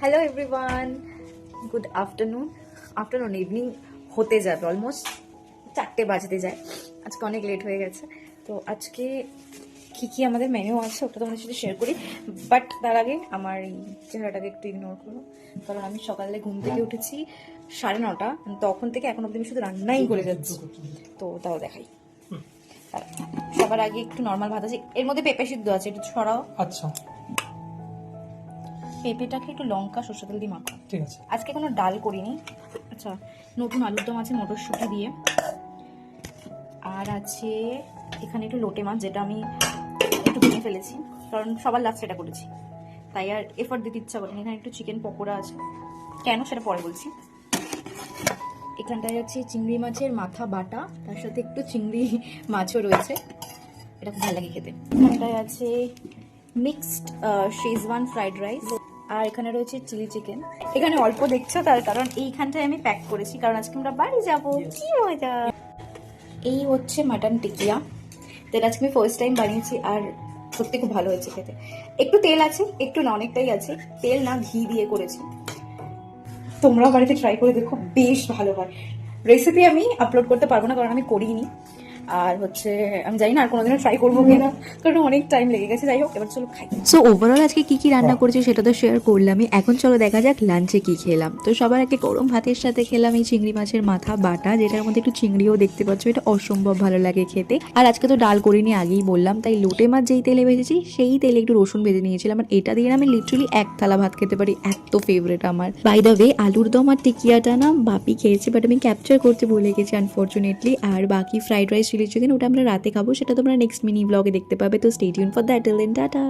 Hello everyone, good afternoon evening হতে যাবে, almost 4টে বাজতে যায়। আজকে অনেক লেট হয়ে গেছে। তো আজকে কী কী আমাদের মেনু আছে ওটা তোমাদের সাথে শেয়ার করি, বাট তার আগে আমার এই চেহারাটাকে একটু ইগনোর করো, কারণ আমি সকালে ঘুম থেকে উঠেছি 9:30, তখন থেকে এখন অব্দি আমি শুধু রান্নাই করে যাচ্ছি। তো তাও দেখাই। সবার আগে একটু নর্মাল ভাত আছে, এর মধ্যে পেঁপে সিদ্ধ আছে, একটু ছড়াও। আচ্ছা, পেঁপেটাকে একটু লঙ্কা সরষে তেল দিয়ে মাখো। ঠিক আছে। আজকে কোনো ডাল করিনি। আচ্ছা, নতুন আলুর দম আছে মটরশুঁটি দিয়ে, আর আছে এখানে একটু লোটে মাছ, যেটা আমি একটু ভেঙে ফেলেছি কারণ সবার লাস্ট এটা করেছি, তাই আর এফর্ট দিতে ইচ্ছা করেনি। এখানে একটু চিকেন পকোড়া আছে, কেন সেটা পরে বলছি। এখানটায় আছে চিংড়ি মাছের মাথা বাটা, তার সাথে একটু চিংড়ি মাছও রয়েছে, এটা খুব ভালো লাগে খেতে। এখানটায় আছে মিক্সড শেজওয়ান ফ্রাইড রাইস, আর এখানে রয়েছে চিলি চিকেন। এখানে অল্প দেখছো তার কারণ এইখানটায় আমি প্যাক করেছি, কারণ আজকে আমরা বাড়ি যাবো। কি মজা! এই হচ্ছে মাটন টিকিয়া, যেটা আজকে আমি ফার্স্ট টাইম বানিয়েছি, আর সত্যি খুব ভালো হয়েছে খেতে। একটু তেল আছে, একটু না অনেকটাই আছে, তেল না ঘি দিয়ে করেছি। তোমরাও বাড়িতে ট্রাই করে দেখো, বেশ ভালো হয়। রেসিপি আমি আপলোড করতে পারবো না কারণ আমি করিনি, আর হচ্ছে আমি জানি না আর কোনোদিনও ট্রাই করবো কিনা, কারণ অনেক টাইম লেগে গেছে। যাই হোক, এবার চলো খাই। সো ওভারঅল আজকে কি কি রান্না করেছি সেটা তো শেয়ার করলামই। এখন চলো দেখা যাক লাঞ্চে কি খেলাম। তো সবার আগে গরম ভাতের সাথে খেলাম এই চিংড়ি মাছের মাথা বাটা, যেটার মধ্যে একটু চিংড়িও দেখতে পাচ্ছ, এটা অসম্ভব ভালো লাগে খেতে। আর আজকে তো ডাল করিনি, আগেই বললাম, তাই লোটে মাছ যেই তেলে ভেজেছি সেই তেলে একটু রসুন ভেজে নিয়েছিলাম, আর এটা দিয়ে আমি লিটারালি এক থালা ভাত খেতে পারি, এত ফেভারিট আমার। বাই দ্য ওয়ে, আলুর দম আর টিকিয়াটা না বাপি খেয়েছে, বাট আমি ক্যাপচার করতে ভুলে গেছি আনফর্চুনেটলি। আর বাকি ফ্রাইড রাইস চিলি চিকেন ওটা আমরা রাতে খাবো, সেটা তোমরা নেক্সট মিনি ব্লগে দেখতে পাবে। তো stay tune for that. Till then, tata.